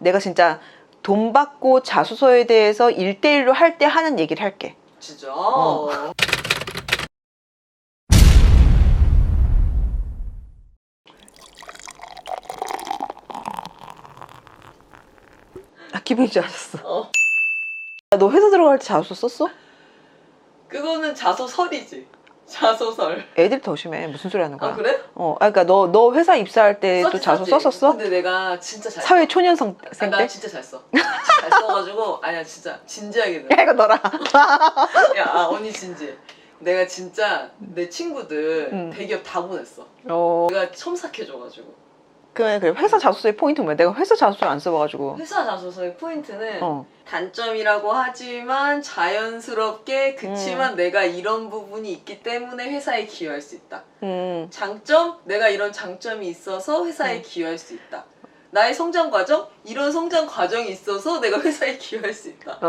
내가 진짜 돈 받고 자소서에 대해서 1대1로 할 때 하는 얘기를 할게. 진짜? 기분이 좋았어. 너 회사 들어갈 때 자소서 썼어? 그거는 자소설이지. 자소설. 애들이 더 심해. 무슨 소리 하는 거야? 아 그래? 그러니까 너 회사 입사할 때 또 자소 썼었어? 근데 내가 진짜 잘 사회 초년생 때? 나 진짜 잘 써. 잘 써가지고 아니야 진짜 진지하게 야 이거 너라. 야 언니 진지해. 내가 진짜 내 친구들 대기업 다 보냈어. 내가 첨삭해줘가지고. 그래 회사 자소서의 포인트 뭐야? 내가 회사 자소서 안 써봐가지고. 회사 자소서의 포인트는 단점이라고 하지만 자연스럽게 그치만 내가 이런 부분이 있기 때문에 회사에 기여할 수 있다. 장점, 내가 이런 장점이 있어서 회사에 기여할 수 있다. 나의 성장 과정, 이런 성장 과정이 있어서 내가 회사에 기여할 수 있다.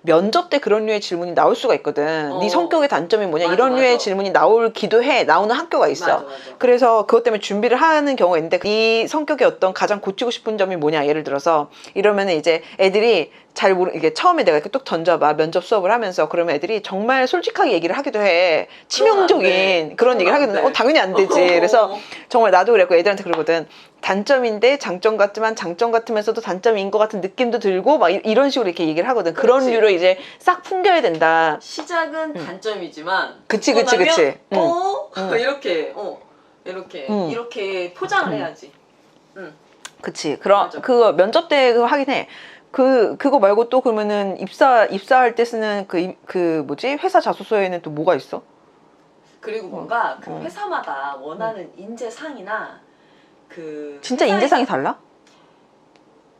면접 때 그런 류의 질문이 나올 수가 있거든. 네 성격의 단점이 뭐냐 맞아, 이런 류의 맞아. 질문이 나오기도 해. 나오는 학교가 있어. 맞아. 그래서 그것 때문에 준비를 하는 경우가 있는데 네 성격의 어떤 가장 고치고 싶은 점이 뭐냐 예를 들어서 이러면 이제 애들이 잘 이게 처음에 내가 이렇게 뚝 던져봐 면접 수업을 하면서 그러면 애들이 정말 솔직하게 얘기를 하기도 해. 치명적인 그런 얘기를 하거든. 당연히 안 되지. 그래서 정말 나도 그랬고 애들한테 그러거든. 단점인데 장점 같지만 장점 같으면서도 단점인 것 같은 느낌도 들고 막 이런 식으로 이렇게 얘기를 하거든. 그런 그렇지. 류로 이제 싹 풍겨야 된다. 시작은 단점이지만 그치. 이렇게 포장을 해야지. 그치. 맞아. 그거 면접 때 그거 하긴 해. 그거 말고 또 그러면은 입사할 때 쓰는 그 뭐지? 회사 자소서에는 또 뭐가 있어? 그리고 뭔가 그 회사마다 원하는 인재상이나 진짜 인재상이 달라?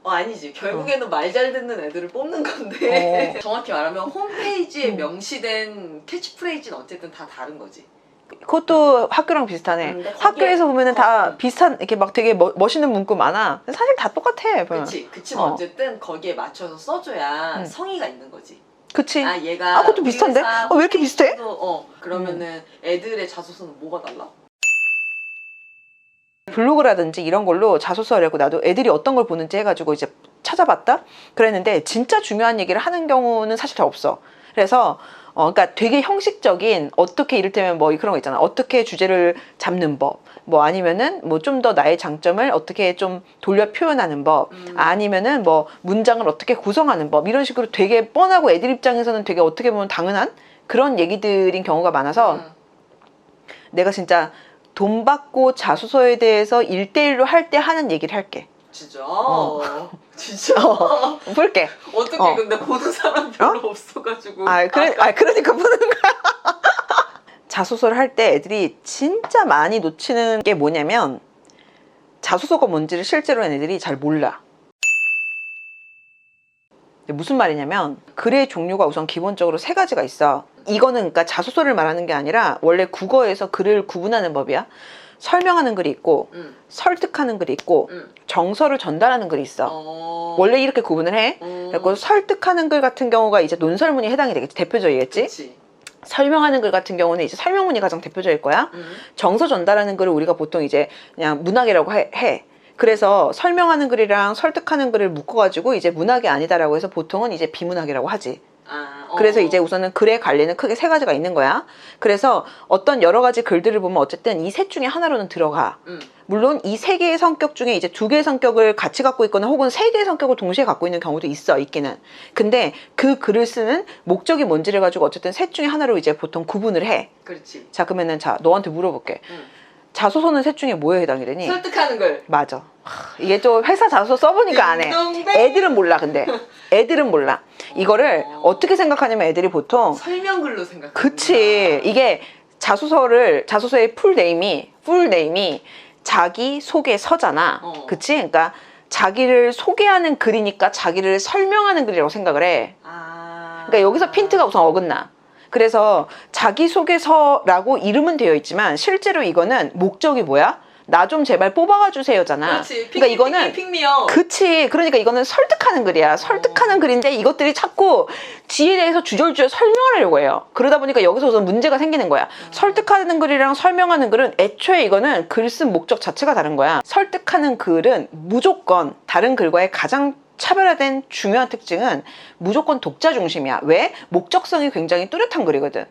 아니지. 결국에는 말 잘 듣는 애들을 뽑는 건데 정확히 말하면 홈페이지에 명시된 캐치프레이즈는 어쨌든 다 다른 거지. 그것도 학교랑 비슷하네. 학교에서 보면은 다 비슷한 이렇게 막 되게 멋있는 문구 많아. 근데 사실 다 똑같아. 그치만 어쨌든 거기에 맞춰서 써줘야 성의가 있는 거지. 그치. 얘가 그것도 비슷한데? 왜 이렇게 비슷해? 그러면은 애들의 자소서는 뭐가 달라? 블로그라든지 이런 걸로 자소서라고 나도 애들이 어떤 걸 보는지 해가지고 이제 찾아봤다? 그랬는데 진짜 중요한 얘기를 하는 경우는 사실 다 없어. 그래서 그러니까 되게 형식적인 어떻게 이를테면 뭐 그런 거 있잖아. 어떻게 주제를 잡는 법. 뭐 아니면은 뭐 좀 더 나의 장점을 어떻게 좀 돌려 표현하는 법. 아니면은 뭐 문장을 어떻게 구성하는 법. 이런 식으로 되게 뻔하고 애들 입장에서는 되게 어떻게 보면 당연한 그런 얘기들인 경우가 많아서 내가 진짜 돈 받고 자소서에 대해서 1대1로 할 때 하는 얘기를 할게. 진짜? 진짜? 볼게. 어떻게 근데 보는 사람 별로 없어가지고. 그러니까 보는 거야. 자소서를 할 때 애들이 진짜 많이 놓치는 게 뭐냐면 자소서가 뭔지를 실제로 애들이 잘 몰라. 무슨 말이냐면 글의 종류가 우선 기본적으로 3가지가 있어. 이거는 그러니까 자소서를 말하는 게 아니라 원래 국어에서 글을 구분하는 법이야. 설명하는 글이 있고 설득하는 글이 있고 정서를 전달하는 글이 있어. 원래 이렇게 구분을 해. 그리고 설득하는 글 같은 경우가 이제 논설문이 해당이 되겠지. 대표적이겠지. 그치. 설명하는 글 같은 경우는 이제 설명문이 가장 대표적일 거야. 정서 전달하는 글을 우리가 보통 이제 그냥 문학이라고 해. 그래서 설명하는 글이랑 설득하는 글을 묶어가지고 이제 문학이 아니다라고 해서 보통은 이제 비문학이라고 하지. 그래서 이제 우선은 글의 관리는 크게 3가지가 있는 거야. 그래서 어떤 여러 가지 글들을 보면 어쨌든 이 셋 중에 하나로는 들어가. 물론 이 3개의 성격 중에 이제 2개의 성격을 같이 갖고 있거나 혹은 3개의 성격을 동시에 갖고 있는 경우도 있기는. 근데 그 글을 쓰는 목적이 뭔지를 가지고 어쨌든 셋 중에 하나로 이제 보통 구분을 해. 그렇지. 자, 그러면은 너한테 물어볼게. 자소서는 셋 중에 뭐에 해당이 되니? 설득하는 글. 맞아. 이게 또 회사 자소서 써보니까 안 해. 애들은 몰라 근데. 애들은 몰라. 이거를 어떻게 생각하냐면 애들이 보통 설명글로 생각해. 그치. 이게 자소서의 풀네임이 자기 소개서잖아. 그치? 그러니까 자기를 소개하는 글이니까 자기를 설명하는 글이라고 생각을 해. 그러니까 여기서 핀트가 우선 어긋나. 그래서 자기소개서라고 이름은 되어 있지만 실제로 이거는 목적이 뭐야? 나 좀 제발 뽑아가 주세요잖아. 그렇지. 그러니까 이거는 픽미요. 그치. 그러니까 이거는 설득하는 글이야. 설득하는 글인데 이것들이 자꾸 지에 대해서 주절주절 설명을 하려고 해요. 그러다 보니까 여기서 우선 문제가 생기는 거야. 설득하는 글이랑 설명하는 글은 애초에 이거는 글 쓴 목적 자체가 다른 거야. 설득하는 글은 무조건 다른 글과의 가장 차별화된 중요한 특징은 무조건 독자 중심이야. 왜? 목적성이 굉장히 뚜렷한 글이거든.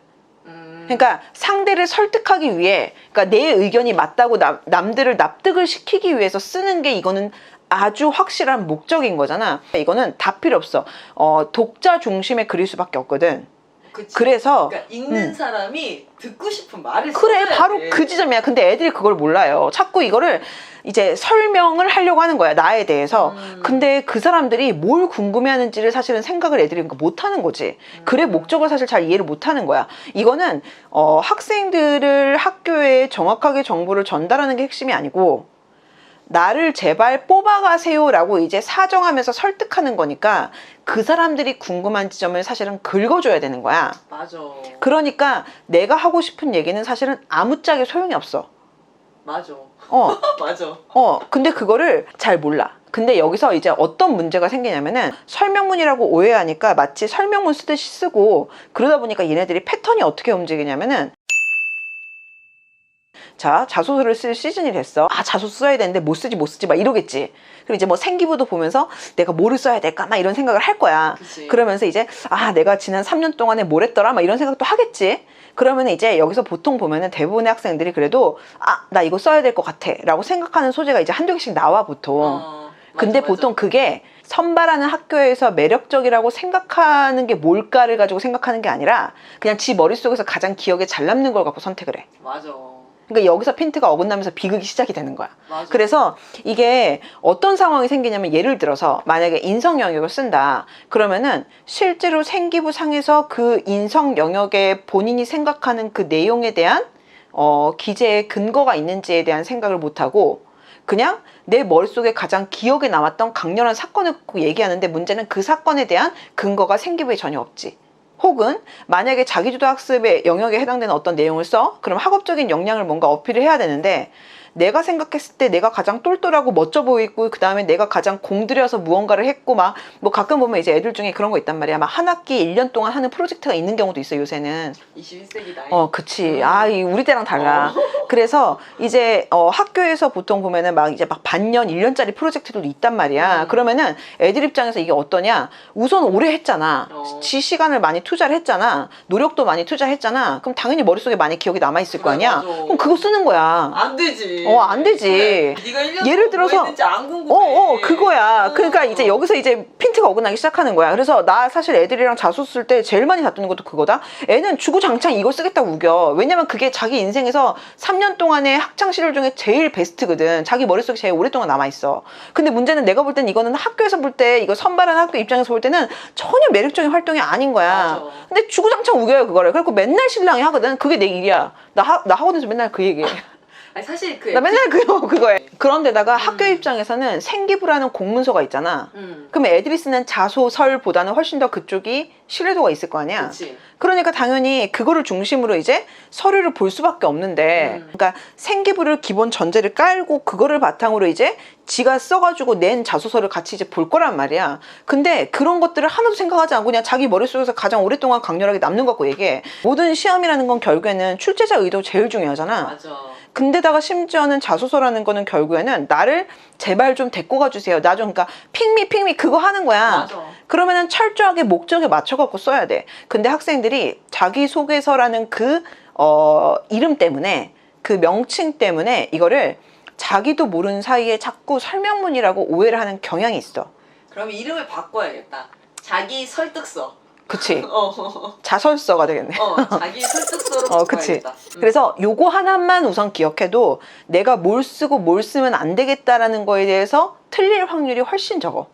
그러니까 상대를 설득하기 위해, 그러니까 내 의견이 맞다고 남들을 납득을 시키기 위해서 쓰는 게 이거는 아주 확실한 목적인 거잖아. 이거는 다 필요 없어. 독자 중심의 글일 수밖에 없거든. 그치. 그래서 그러니까 읽는 사람이 듣고 싶은 말을 그래, 써야 바로 돼. 그 지점이야. 근데 애들이 그걸 몰라요. 자꾸 이거를 이제 설명을 하려고 하는 거야, 나에 대해서. 근데 그 사람들이 뭘 궁금해하는지를 사실은 생각을 애들이 못 하는 거지. 글의 목적을 사실 잘 이해를 못 하는 거야. 이거는 학생들을 학교에 정확하게 정보를 전달하는 게 핵심이 아니고, 나를 제발 뽑아가세요 라고 이제 사정하면서 설득하는 거니까 그 사람들이 궁금한 지점을 사실은 긁어줘야 되는 거야. 맞아. 그러니까 내가 하고 싶은 얘기는 사실은 아무짝에 소용이 없어. 맞아. 맞아. 근데 그거를 잘 몰라. 근데 여기서 이제 어떤 문제가 생기냐면은 설명문이라고 오해하니까 마치 설명문 쓰듯이 쓰고, 그러다 보니까 얘네들이 패턴이 어떻게 움직이냐면은, 자, 자소서를 쓸 시즌이 됐어. 자소서 써야 되는데 못 쓰지 막 이러겠지. 그리고 이제 뭐 생기부도 보면서 내가 뭐를 써야 될까 막 이런 생각을 할 거야. 그치. 그러면서 이제 내가 지난 3년 동안에 뭘 했더라 막 이런 생각도 하겠지. 그러면 이제 여기서 보통 보면은 대부분의 학생들이 그래도 나 이거 써야 될 것 같아 라고 생각하는 소재가 이제 한두 개씩 나와 보통. 근데 맞아. 보통 그게 선발하는 학교에서 매력적이라고 생각하는 게 뭘까를 가지고 생각하는 게 아니라 그냥 지 머릿속에서 가장 기억에 잘 남는 걸 갖고 선택을 해. 맞아. 그러니까 여기서 핀트가 어긋나면서 비극이 시작이 되는 거야. 맞아. 그래서 이게 어떤 상황이 생기냐면, 예를 들어서 만약에 인성 영역을 쓴다. 그러면은 실제로 생기부 상에서 그 인성 영역에 본인이 생각하는 그 내용에 대한 기재의 근거가 있는지에 대한 생각을 못하고 그냥 내 머릿속에 가장 기억에 남았던 강렬한 사건을 얘기하는데, 문제는 그 사건에 대한 근거가 생기부에 전혀 없지. 혹은 만약에 자기주도 학습의 영역에 해당되는 어떤 내용을 써? 그럼 학업적인 역량을 뭔가 어필을 해야 되는데, 내가 생각했을 때 내가 가장 똘똘하고 멋져 보이고, 그 다음에 내가 가장 공들여서 무언가를 했고, 막 뭐 가끔 보면 이제 애들 중에 그런 거 있단 말이야. 막 한 학기 1년 동안 하는 프로젝트가 있는 경우도 있어, 요새는. 21세기다. 그치. 우리 때랑 달라. 그래서 이제 학교에서 보통 보면은 막 이제 막 반년, 1년짜리 프로젝트들도 있단 말이야. 그러면은 애들 입장에서 이게 어떠냐? 우선 오래 했잖아. 지 시간을 많이 투자를 했잖아. 노력도 많이 투자했잖아. 그럼 당연히 머릿속에 많이 기억이 남아있을 거 아니야? 맞아. 그럼 그거 쓰는 거야. 안 되지. 안 되지. 네가 1년 예를 들어서 뭐 했는지 안 궁금해. 그거야. 그러니까 이제 여기서 이제 핀트가 어긋나기 시작하는 거야. 그래서 나 사실 애들이랑 자소 쓸 때 제일 많이 다투는 것도 그거다. 애는 주구장창 이걸 쓰겠다고 우겨. 왜냐면 그게 자기 인생에서 3년 동안의 학창 시절 중에 제일 베스트거든. 자기 머릿속에 제일 오랫동안 남아있어. 근데 문제는 내가 볼 땐 이거는 학교에서 볼 때, 이거 선발하는 학교 입장에서 볼 때는 전혀 매력적인 활동이 아닌 거야. 맞아. 근데 주구장창 우겨요, 그거를. 그리고 맨날 신랑이 하거든. 그게 내 일이야. 나 학원에서 맨날 그 얘기해. 아니 사실 나 맨날 그거에. 그런데다가 학교 입장에서는 생기부라는 공문서가 있잖아. 그럼 애들이 쓰는 자소설보다는 훨씬 더 그쪽이 신뢰도가 있을 거 아니야. 그치. 그러니까 당연히 그거를 중심으로 이제 서류를 볼 수밖에 없는데, 그러니까 생기부를 기본 전제를 깔고 그거를 바탕으로 이제 지가 써가지고 낸 자소서를 같이 이제 볼 거란 말이야. 근데 그런 것들을 하나도 생각하지 않고 그냥 자기 머릿속에서 가장 오랫동안 강렬하게 남는 거 갖고 얘기해. 모든 시험이라는 건 결국에는 출제자 의도가 제일 중요하잖아. 맞아. 근데다가 심지어는 자소서라는 거는 결국에는 나를 제발 좀 데리고 가주세요. 나 좀, 그러니까 핑미 그거 하는 거야. 맞아. 그러면은 철저하게 목적에 맞춰갖고 써야 돼. 근데 학생들이 자기소개서라는 그 이름 때문에, 그 명칭 때문에 이거를 자기도 모르는 사이에 자꾸 설명문이라고 오해를 하는 경향이 있어. 그러면 이름을 바꿔야겠다. 자기 설득서. 그치. 자설서가 되겠네. 자기 설득서로 그치. 바꿔야겠다. 그래서 요거 하나만 우선 기억해도 내가 뭘 쓰고 뭘 쓰면 안 되겠다라는 거에 대해서 틀릴 확률이 훨씬 적어.